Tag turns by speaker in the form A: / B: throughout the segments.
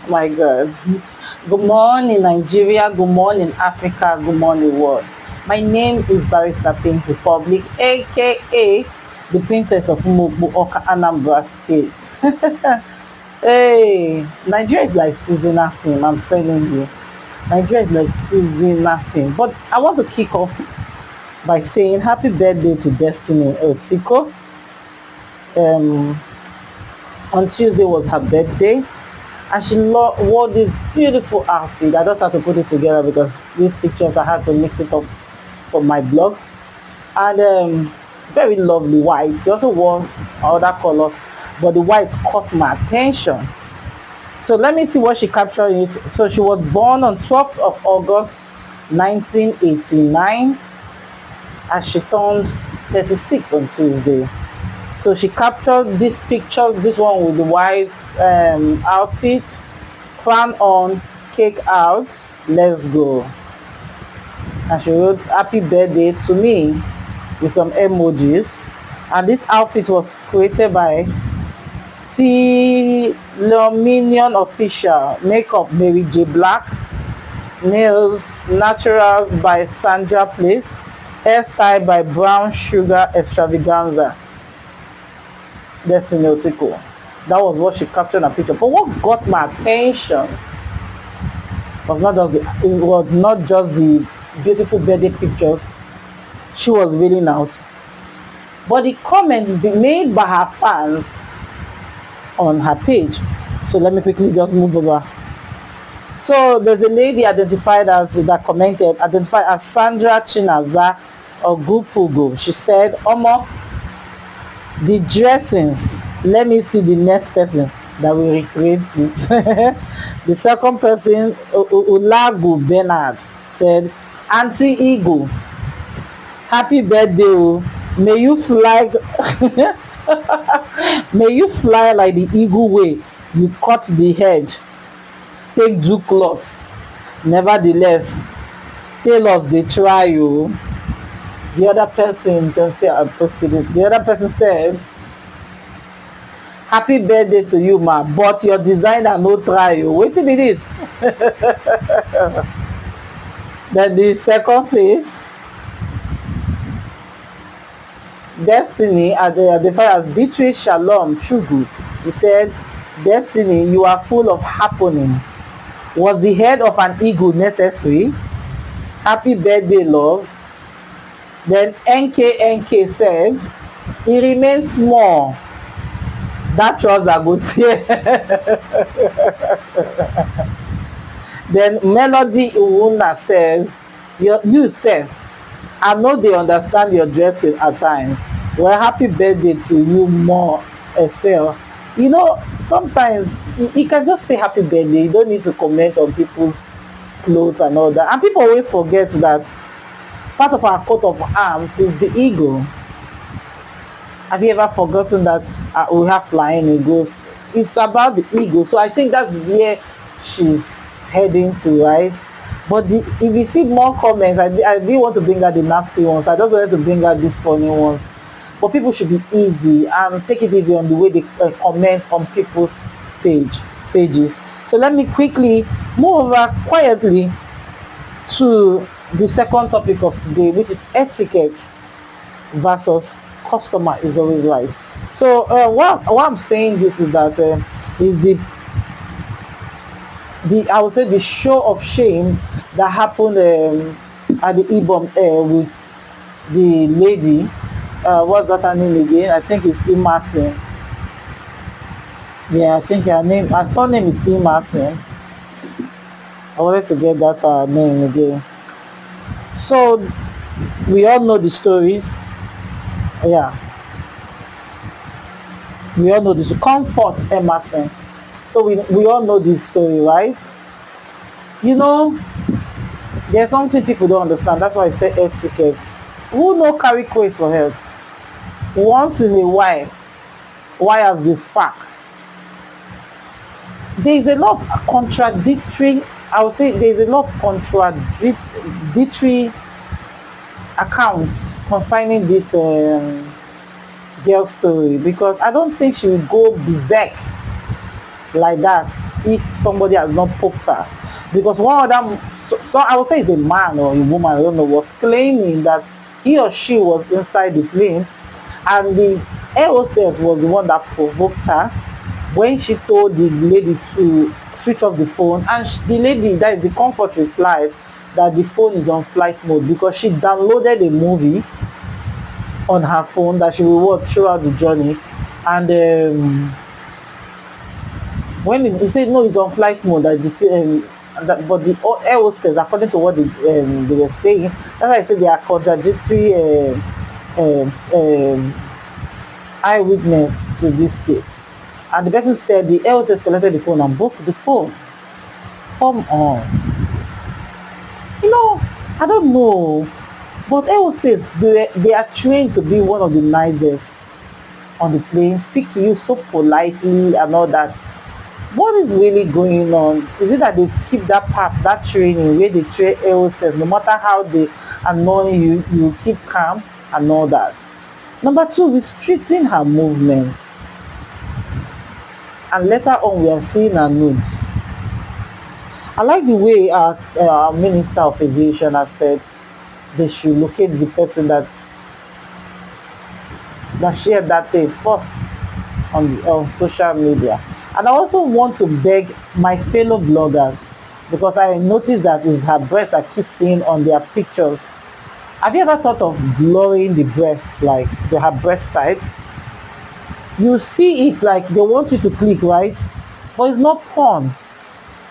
A: My God. Good morning, Nigeria. Good morning, Africa. Good morning, world. My name is Barrister Pink Republic, aka the Princess of Mugbu Oka Anambra State. Hey, Nigeria is like seasonal film, I'm telling you. Nigeria is like seasonal film. But I want to kick off by saying happy birthday to Destiny Etiko. On Tuesday was her birthday, and she wore this beautiful outfit. I just had to put it together because these pictures I had to mix it up for my blog. And very lovely white. She also wore other colors, but the white caught my attention. So let me see what she captured in it. So she was born on 12th of August 1989, and she turned 36 on Tuesday. So she captured these pictures, this one with the white outfit, crown on, cake out, let's go. And she wrote happy birthday to me with some emojis. And this outfit was created by Luminion Official, makeup Mary J. Black, nails Naturals by Sandra Place, hairstyle by Brown Sugar Extravaganza. Destiny Etiko. That was what she captured in a picture. But what got my attention was not just the beautiful birthday pictures she was reading out, but the comments made by her fans on her page. So let me quickly just move over. So there's a lady identified as Sandra Chinaza Ogupugo. She said, Omo, the dressings, let me see the next person that will recreate it. The second person, Ulagu Bernard, said, Auntie Eagle, happy birthday. May you fly may you fly like the eagle way you cut the head. Take do cloth. Nevertheless, tell us they try you. The other person, can say I posted it. The other person said, happy birthday to you, ma, but your designer no try you. Wait till it is. Then the second face, Destiny, identified as Beatrice Shalom Chugu. He said, Destiny, you are full of happenings. Was the head of an eagle necessary? Happy birthday, love. Then NKNK said, he remains small. That trouser go tear. Then Melody Iwuna says, you self, I know they understand your dressing at times. Well, happy birthday to you more, Estelle. You know, sometimes you can just say happy birthday. You don't need to comment on people's clothes and all that. And people always forget that part of our coat of arms is the eagle. Have you ever forgotten that we have flying eagles? It's about the eagle. So I think that's where she's heading to, right? But if you see more comments, I didn't want to bring out the nasty ones. I just wanted to bring out these funny ones. But people should be easy and take it easy on the way they comment on people's pages. So let me quickly move over quietly to the second topic of today, which is etiquette versus customer is always right. So what I'm saying this is that is I would say the show of shame that happened at the Ibom Air with the lady. What's that her name again? I think it's Emerson. Yeah, I think her surname is Emerson. I wanted to get that name again. So we all know the stories. Yeah, we all know this. Comfort Emerson. So we all know this story, right? You know, there's something people don't understand. That's why I say etiquette. Who no carry quays for help? Once in a while, why has this spark? There is a lot of contradictory, I would say there is a lot of contradictory accounts concerning this girl story, because I don't think she will go berserk like that if somebody has not poked her. Because one of them, so I would say it's a man or a woman, I don't know, was claiming that he or she was inside the plane and the air hostess was the one that provoked her when she told the lady to switch off the phone, and the lady, that is the comfort, replied that the phone is on flight mode because she downloaded a movie on her phone that she will watch throughout the journey. And when he said no, it's on flight mode, but the air hostess, according to what they were saying, that's why I said they are contradictory eyewitness to this case. And the person said the air hostess collected the phone and broke the phone. Come on. I don't know, but air hostess, they are trained to be one of the nicest on the plane, speak to you so politely and all that. What is really going on? Is it that they skip that part, that training where they train air hostess, no matter how they annoy you, you keep calm and all that? Number two, restricting her movements. And later on, we are seeing her nudes. I like the way our Minister of Aviation has said they should locate the person that shared that thing first on social media. And I also want to beg my fellow bloggers, because I noticed that it's her breasts I keep seeing on their pictures. Have you ever thought of blurring the breast, like her breast side? You see it like they want you to click, right? But it's not porn.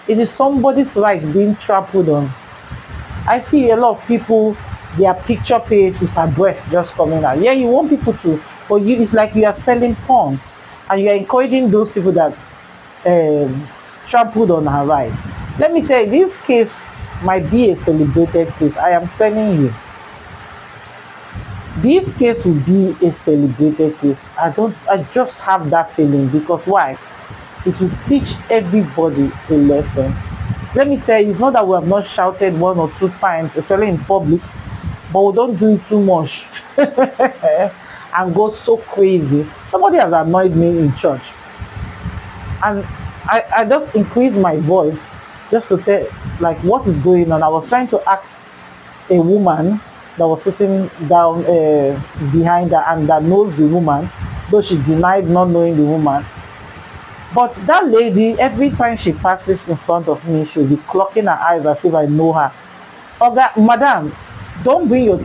A: It is somebody's right being trampled on. I see a lot of people, their picture page is her breast just coming out. Yeah, you want people to, but you, it's like you are selling porn, and you are encouraging those people that trampled on her right. Let me tell you, this case might be a celebrated case. I am telling you, this case will be a celebrated case. I just have that feeling, because why? It will teach everybody a lesson. Let me tell you, it's not that we have not shouted one or two times, especially in public, but we don't do it too much and go so crazy. Somebody has annoyed me in church, and I just increased my voice just to tell, like, what is going on. I was trying to ask a woman that was sitting down behind her and that knows the woman, though she denied not knowing the woman. But that lady, every time she passes in front of me, she'll be clocking her eyes as if I know her. Okay, madam, don't bring your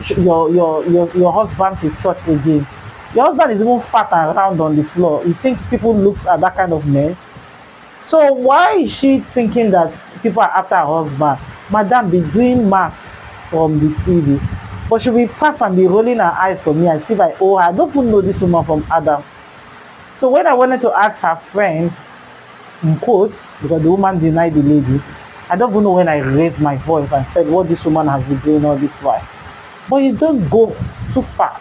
A: husband to church again. Your husband is even fat and round on the floor. You think people looks at that kind of man? So why is she thinking that people are after her husband? Madam, be doing mass from the TV. But she'll be pass and be rolling her eyes for me as if I owe her. I don't even know this woman from Adam. So when I wanted to ask her friend, in quotes, because the woman denied the lady, I don't even know when I raised my voice and said what this woman has been doing all this while. But you don't go too far.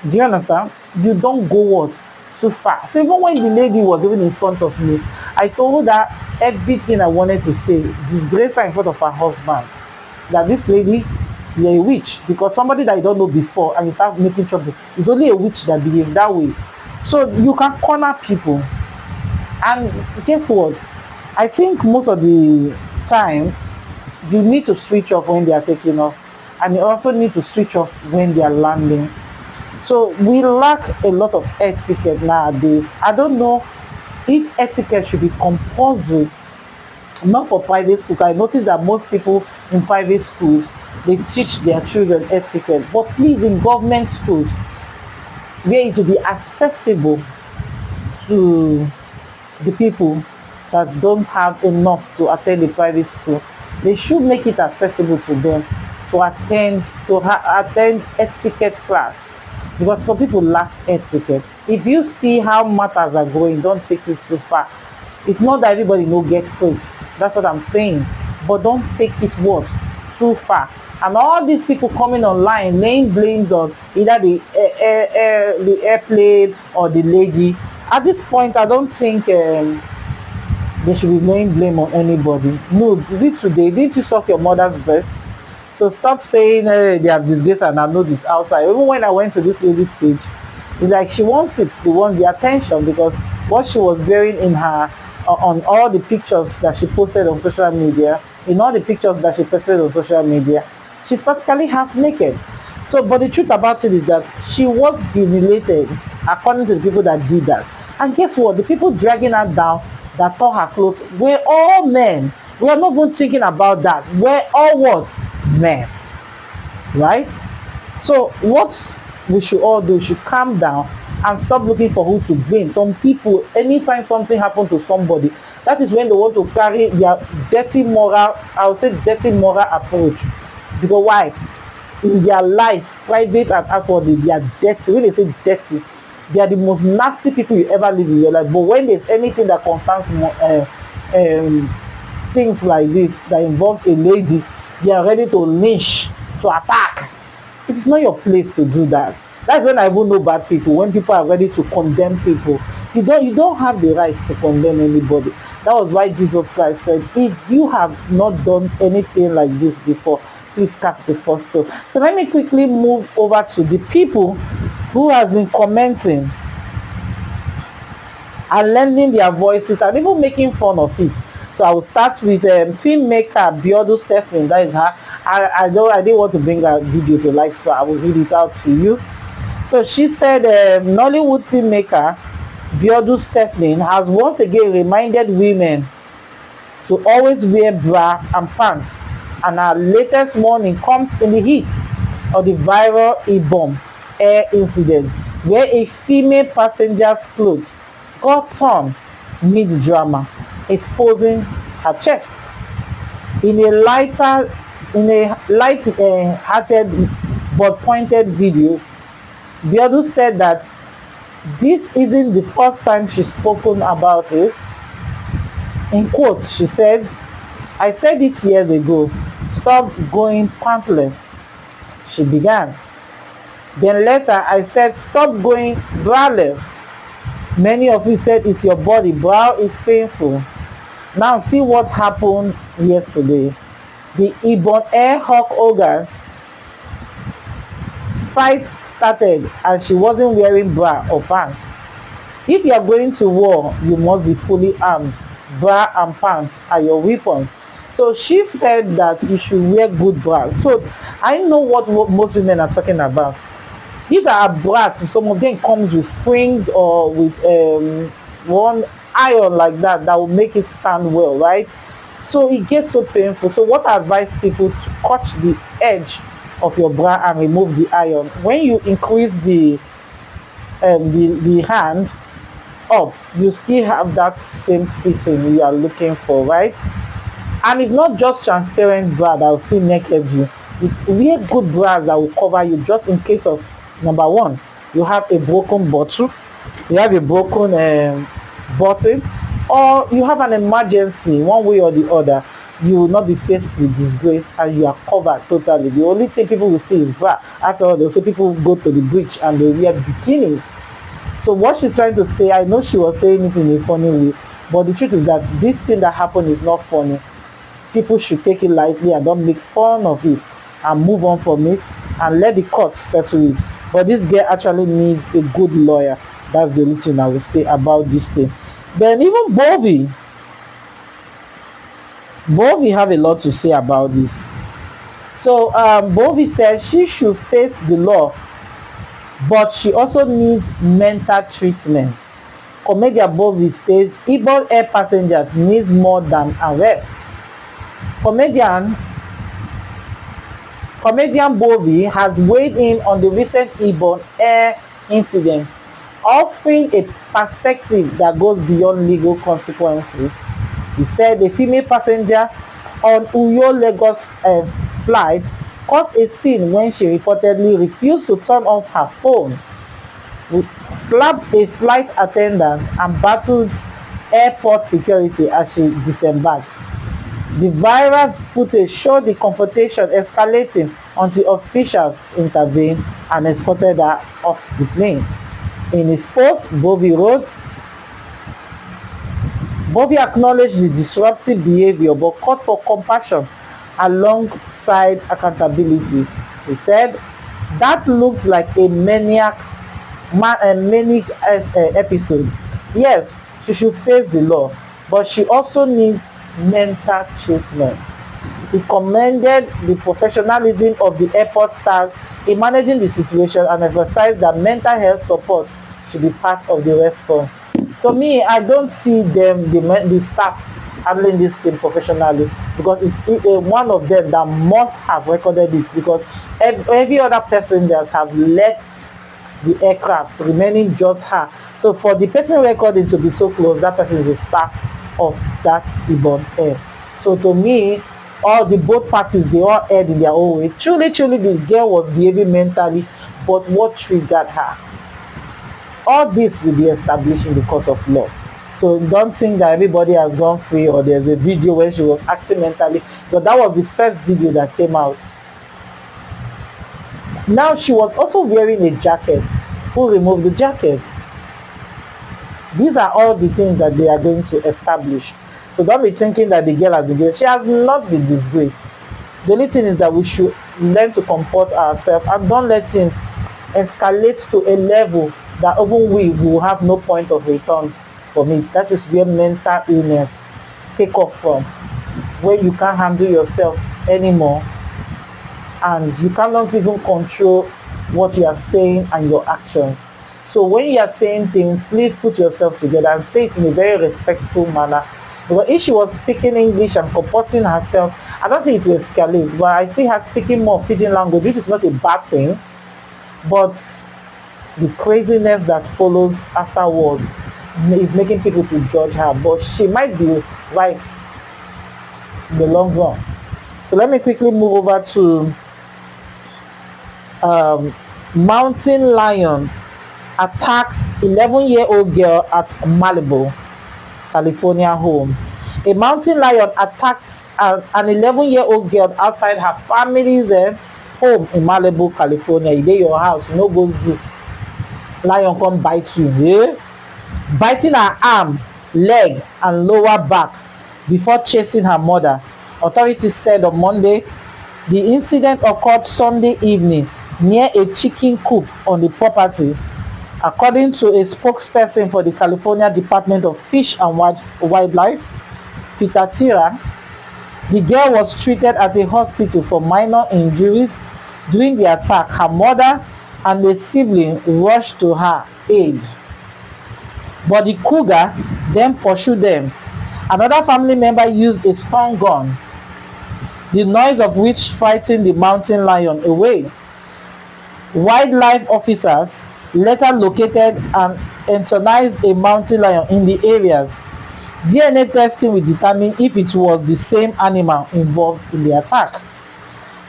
A: Do you understand? You don't go what? Too far. So even when the lady was even in front of me, I told her everything I wanted to say, disgrace her in front of her husband, that this lady, you're a witch, because somebody that you don't know before and you start making trouble, it's only a witch that behaves that way. So you can corner people. And guess what? I think most of the time you need to switch off when they are taking off, and you also need to switch off when they are landing. So we lack a lot of etiquette nowadays. I don't know if etiquette should be compulsory, not for private school. I notice that most people in private schools, they teach their children etiquette, but please, in government schools, where it will be accessible to the people that don't have enough to attend a private school, they should make it accessible to them to attend etiquette class, because some people lack etiquette. If you see how matters are going, don't take it too far. It's not that everybody no get praise, that's what I'm saying, but don't take it what too far. And all these people coming online laying blames on either the airplane or the lady. At this point, I don't think they should be laying blame on anybody. No, is it today? Didn't you suck your mother's breast? So stop saying they have disgraced and I know this outside. Even when I went to this lady's page, it's like she wants the attention, because what she was wearing in her on all the pictures that she posted on social media, in all the pictures that she posted on social media, she's practically half naked. So, but the truth about it is that she was humiliated according to the people that did that. And guess what? The people dragging her down that tore her clothes were all men. We are not even thinking about that. We're all what? Men. Right? So what we should all do, we should calm down and stop looking for who to blame. Some people, anytime something happens to somebody, that is when they want to carry their dirty moral, I would say dirty moral approach. Because why? In their life, private and outwardly, they are dirty. When they say dirty, they are the most nasty people you ever live in your life. But when there's anything that concerns things like this that involves a lady, they are ready to lynch, to attack. It is not your place to do that. That's when I will know bad people, when people are ready to condemn people. You don't have the right to condemn anybody. That was why Jesus Christ said, if you have not done anything like this before, please cast the first stone. So let me quickly move over to the people who has been commenting and lending their voices and even making fun of it. So I will start with filmmaker Biodu Stephen. That is her. I didn't want to bring a video to like, so I will read it out to you. So she said Nollywood filmmaker Biodu Stephen has once again reminded women to always wear bra and pants, and her latest warning comes in the heat of the viral E-bomb air incident where a female passenger's clothes got torn mid-drama, exposing her chest. In a light-hearted but pointed video, Biodu said that this isn't the first time she's spoken about it. In quotes, she said, "I said it years ago, stop going pantless," she began. Then later, I said, stop going braless. Many of you said it's your body, bra is painful. Now see what happened yesterday. The Ibon Air Hawk Oga fight started and she wasn't wearing bra or pants. If you are going to war, you must be fully armed. Bra and pants are your weapons. So she said that you should wear good bras. So I know what most women are talking about. These are bras. Some of them comes with springs or with one iron like that will make it stand well, right? So it gets so painful. So what I advise people to cut the edge of your bra and remove the iron. When you increase the hand up, you still have that same fitting you are looking for, right? And it's not just transparent bra that will still naked you. Wear good bras that will cover you just in case of, number one, you have a broken bottle, you have a broken bottle, or you have an emergency one way or the other. You will not be faced with disgrace and you are covered totally. The only thing people will see is bra. After all, also people go to the beach and they wear bikinis. So what she's trying to say, I know she was saying it in a funny way, but the truth is that this thing that happened is not funny. People should take it lightly and don't make fun of it and move on from it and let the court settle it. But this girl actually needs a good lawyer. That's the only thing I will say about this thing. Then even Bobby have a lot to say about this. So Bobby says she should face the law, but she also needs mental treatment. Comedian Bobby says Ibon air passengers need more than arrest. Comedian Bobby has weighed in on the recent Ibon air incident, offering a perspective that goes beyond legal consequences. He said a female passenger on Uyo Lagos flight caused a scene when she reportedly refused to turn off her phone, slapped a flight attendant and battled airport security as she disembarked. The viral footage showed the confrontation escalating until officials intervened and escorted her off the plane. In his post, Bobby acknowledged the disruptive behavior but called for compassion alongside accountability. He said, that looked like a manic episode. Yes, she should face the law, but she also needs mental treatment. He commended the professionalism of the airport staff in managing the situation and emphasized that mental health support should be part of the response. To me, I don't see the staff handling this thing professionally, because it's one of them that must have recorded it, because every other passengers have left the aircraft, remaining just her. So for the person recording to be so close, that person is a staff of that Ibon Air. So to me, all the both parties, they all aired in their own way. Truly, the girl was behaving mentally, but what triggered her? All this will be established in the court of law. So don't think that everybody has gone free or there's a video where she was acting mentally, but that was the first video that came out. Now she was also wearing a jacket. Who removed the jacket? These are all the things that they are going to establish. So don't be thinking that the girl has been disgraced. She has not been disgraced. The only thing is that we should learn to comport ourselves and don't let things escalate to a level that even we will have no point of return from it. That is where mental illness take off from, where you can't handle yourself anymore and you cannot even control what you are saying and your actions. So when you are saying things, please put yourself together and say it in a very respectful manner. Because if she was speaking English and comporting herself, I don't think it will escalate. But I see her speaking more pidgin language, which is not a bad thing. But the craziness that follows afterwards is making people to judge her. But she might be right in the long run. So let me quickly move over to mountain lion attacks 11-year-old girl at Malibu, California home. A mountain lion attacked an 11-year-old girl outside her family's home in Malibu, California. You dey your house, you no go zoo. Lion come bite you, yeah? Biting her arm, leg, and lower back before chasing her mother. Authorities said on Monday the incident occurred Sunday evening near a chicken coop on the property. According to a spokesperson for the California Department of Fish and Wildlife, Peter Tira, the girl was treated at a hospital for minor injuries. During the attack, her mother and a sibling rushed to her aid, but the cougar then pursued them. Another family member used a stun gun, the noise of which frightened the mountain lion away. Wildlife officers later located and euthanized a mountain lion in the areas. DNA testing will determine if it was the same animal involved in the attack.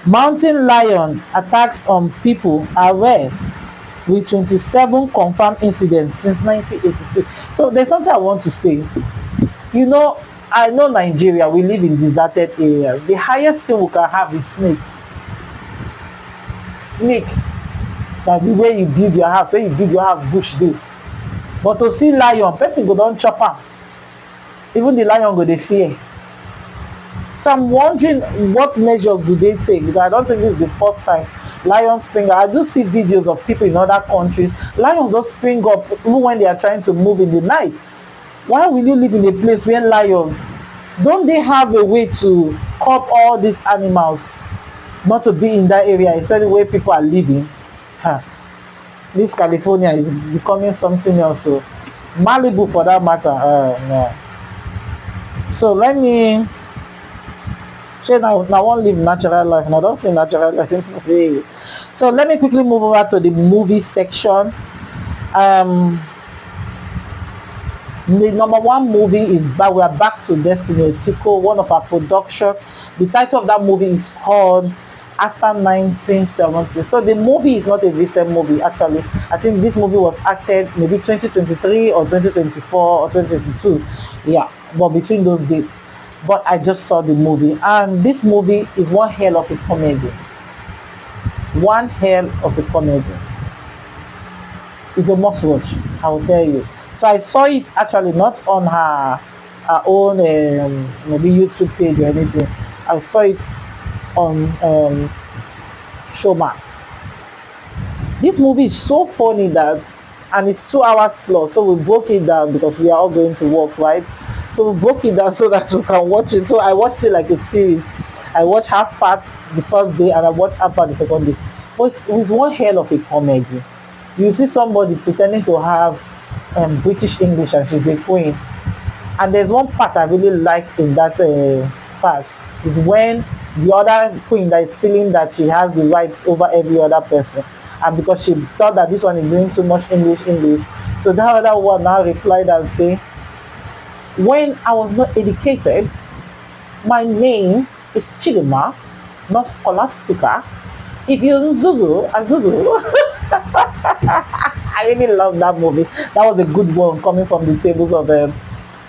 A: Mountain lion attacks on people are rare, with 27 confirmed incidents since 1986. So there's something I want to say. You know, I know Nigeria, we live in deserted areas. The highest thing we can have is snakes. Snake. That the way you build your house, when you build your house, bush dey. But to see lion, person go don chop am. Even the lion go dey fear. So I'm wondering what measures do they take, because I don't think this is the first time lions spring up. I do see videos of people in other countries. Lions just spring up even when they are trying to move in the night. Why will you live in a place where lions? Don't they have a way to curb all these animals not to be in that area, especially where people are living? This California is becoming something else. So Malibu for that matter. No. So let me say now I won't live natural life. Now don't say natural life. So let me quickly move over to the movie section. The number one movie is we are back to Destiny, Etiko, one of our production. The title of that movie is called After 1970. So the movie is not a recent movie actually. I think this movie was acted maybe 2023 or 2024 or 2022. Yeah, but between those dates. But I just saw the movie, and this movie is one hell of a comedy. One hell of a comedy. It's a must watch, I will tell you. So I saw it actually not on her own maybe YouTube page or anything. I saw it on Showmax. This movie is so funny that, and it's 2 hours plus, so we broke it down because we are all going to work, right? So we broke it down so that we can watch it. So I watched it like a series. I watched half part the first day and I watched half part the second day. But it's one hell of a comedy. You see somebody pretending to have British English and she's a queen. And there's one part I really like in that part is when the other queen that is feeling that she has the rights over every other person, and because she thought that this one is doing too much English, so that other one now replied and say, when I was not educated, my name is Chidima, not Scholastica. If you Zuzu, Azuzu. I really love that movie. That was a good one coming from the tables of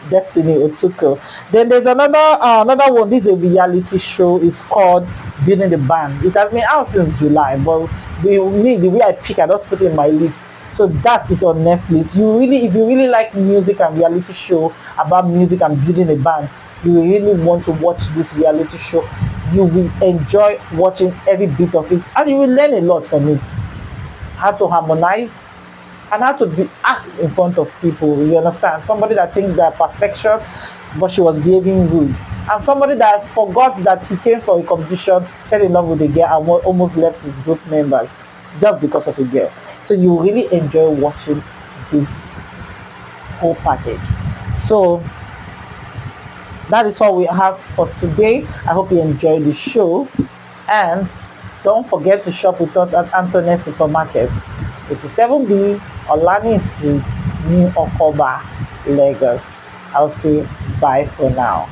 A: Destiny Etiko. Then there's another one. This is a reality show. It's called Building the Band. It has been out since July, but the way I pick, I just put it in my list. So that is on Netflix. If you really like music and reality show about music and building a band, you really want to watch this reality show. You will enjoy watching every bit of it, and you will learn a lot from it. How to harmonize and how to act in front of people. You understand? Somebody that thinks they're perfection, but she was behaving rude, and somebody that forgot that he came for a competition, fell in love with a girl, and almost left his group members just because of a girl. So you really enjoy watching this whole package. So that is what we have for today. I hope you enjoyed the show, and don't forget to shop with us at Antoinette Supermarket, 87B Olani Street, New Okoba, Lagos. I'll say bye for now.